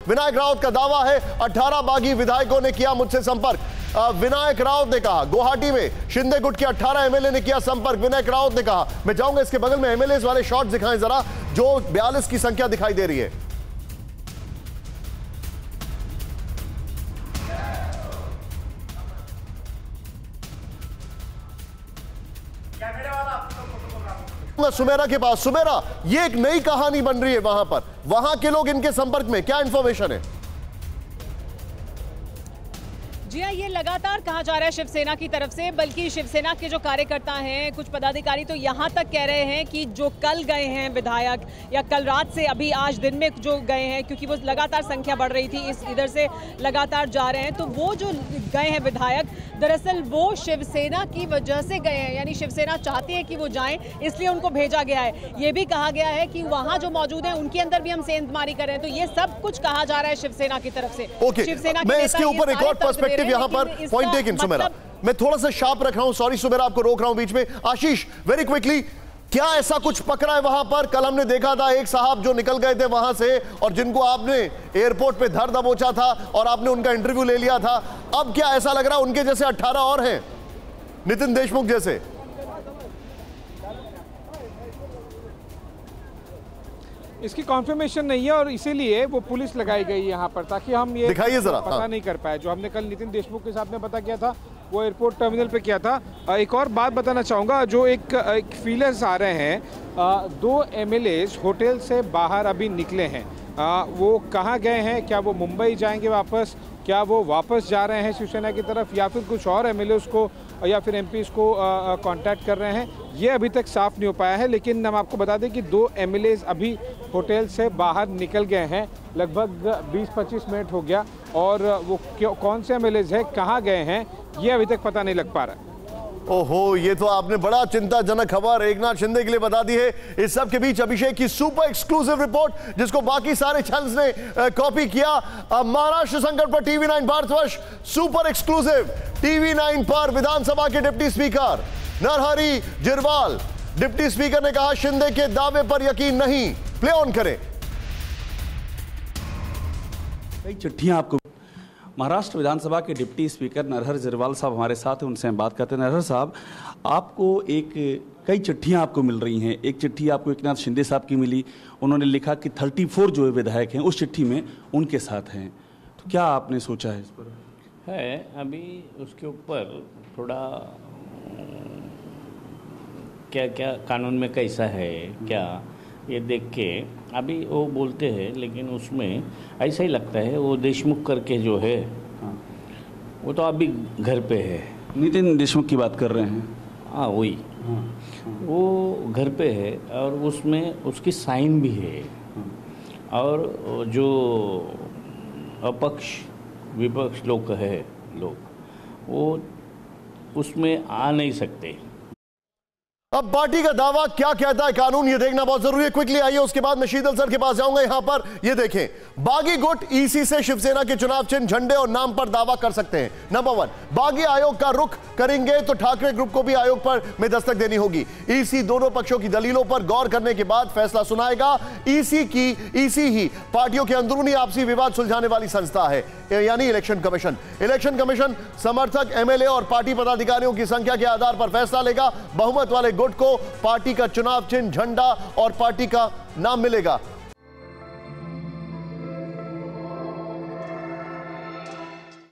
विनायक राउत का दावा है 18 बागी विधायकों ने किया मुझसे संपर्क। विनायक राउत ने कहा गुवाहाटी में शिंदे गुट के 18 एमएलए ने किया संपर्क। विनायक राउत ने कहा, मैं जाऊंगा इसके बगल में एमएलए वाले शॉट दिखाएं जरा, जो 42 की संख्या दिखाई दे रही है। सुमेरा के पास, सुमेरा ये एक नई कहानी बन रही है वहां पर, वहां के लोग इनके संपर्क में, क्या इंफॉर्मेशन है? जी हाँ, ये लगातार कहा जा रहा है शिवसेना की तरफ से, बल्कि शिवसेना के जो कार्यकर्ता हैं, कुछ पदाधिकारी तो यहाँ तक कह रहे हैं कि जो कल गए हैं विधायक, या कल रात से अभी आज दिन में जो गए हैं, क्योंकि वो लगातार संख्या बढ़ रही थी, इस इधर से लगातार जा रहे हैं, तो वो जो गए हैं विधायक, दरअसल वो शिवसेना की वजह से गए हैं, यानी शिवसेना चाहती है कि वो जाएं, इसलिए उनको भेजा गया है। ये भी कहा गया है कि वहाँ जो मौजूद हैं उनके अंदर भी हम सेंधमारी कर रहे हैं, तो ये सब कुछ कहा जा रहा है शिवसेना की तरफ से। शिवसेना मैं इसके ऊपर एक और पर्सपेक्टिव यहां पर पॉइंट टेकन, सुमेरा मैं थोड़ा सा शार्प रख रहा हूं, सॉरी सुमेरा आपको रोक रहा हूं बीच में। आशीष वेरी क्विकली, क्या ऐसा कुछ पकड़ा है वहां पर? कल हमने देखा था एक साहब जो निकल गए थे वहां से और जिनको आपने एयरपोर्ट पे धर दबोचा था और आपने उनका इंटरव्यू ले लिया था, अब क्या ऐसा लग रहा है उनके जैसे 18 और हैं नितिन देशमुख जैसे? इसकी कॉन्फर्मेशन नहीं है और इसीलिए वो पुलिस लगाई गई यहाँ पर, ताकि हम ये दिखाइए जरा, पता नहीं कर पाए। जो हमने कल नितिन देशमुख के साथ में पता किया था वो एयरपोर्ट टर्मिनल पे किया था। एक और बात बताना चाहूँगा, जो एक फीलर्स आ रहे हैं, 2 एमएलएज होटल से बाहर अभी निकले हैं। वो कहाँ गए हैं? क्या वो मुंबई जाएंगे वापस? क्या वो वापस जा रहे हैं शिवसेना की तरफ, या फिर कुछ और एमएलएज को या फिर एमपीज को कांटेक्ट कर रहे हैं? ये अभी तक साफ नहीं हो पाया है, लेकिन हम आपको बता दें कि 2 एमएलएज अभी होटल से बाहर निकल गए हैं। लगभग 20-25 मिनट हो गया और वो कौन से एमएलएज हैं, कहाँ गए हैं, ये अभी तक पता नहीं लग पा रहा है। ओहो, ये तो आपने बड़ा चिंताजनक खबर एकनाथ शिंदे के लिए बता दी है। इस सब के बीच अभिषेक की सुपर एक्सक्लूसिव रिपोर्ट, जिसको बाकी सारे चैनल्स ने कॉपी किया। महाराष्ट्र संकट पर TV nine Bharatvarsh super exclusive. TV nine पर विधानसभा के deputy speaker Narhari Zirwal, deputy speaker ने कहा शिंदे के दावे पर यकीन नहीं। प्ले ऑन करें। कई चिट्ठियां आपको, महाराष्ट्र विधानसभा के डिप्टी स्पीकर नरहरि जिरवाल साहब हमारे साथ हैं, उनसे हम बात करते हैं। नरहरि साहब, आपको कई चिट्ठियां आपको मिल रही हैं। एक चिट्ठी आपको एकनाथ शिंदे साहब की मिली, उन्होंने लिखा कि 34 जो विधायक हैं उस चिट्ठी में उनके साथ हैं, तो क्या आपने सोचा है इस पर? है अभी उसके ऊपर थोड़ा क्या क्या कानून में कैसा है क्या, ये देख के अभी वो बोलते हैं, लेकिन उसमें ऐसा ही लगता है वो देशमुख करके जो है वो तो अभी घर पे है। नितिन देशमुख की बात कर रहे हैं? हाँ वही, वो घर पे है और उसमें उसकी साइन भी है, और जो अपक्ष विपक्ष लोग है वो उसमें आ नहीं सकते। अब पार्टी का दावा क्या कहता है कानून, ये देखना बहुत जरूरी है। क्विकली आइए, उसके बाद मैं शीतल सर के पास जाऊंगा। यहां पर ये देखें, बागी गुट ईसी से शिवसेना के चुनाव चिन्ह, झंडे और नाम पर दावा कर सकते हैं। नंबर 1, बागी आयोग का रुख करेंगे तो ठाकरे ग्रुप को भी आयोग पर में दस्तक देनी होगी। ईसी दोनों पक्षों की दलीलों पर गौर करने के बाद फैसला सुनाएगा। ईसी ही पार्टियों के अंदरूनी आपसी विवाद सुलझाने वाली संस्था है, यानी इलेक्शन कमीशन। इलेक्शन कमीशन समर्थक एमएलए और पार्टी पदाधिकारियों की संख्या के आधार पर फैसला लेगा। बहुमत वाले गुट को पार्टी का चुनाव चिन्ह, झंडा और पार्टी का नाम मिलेगा।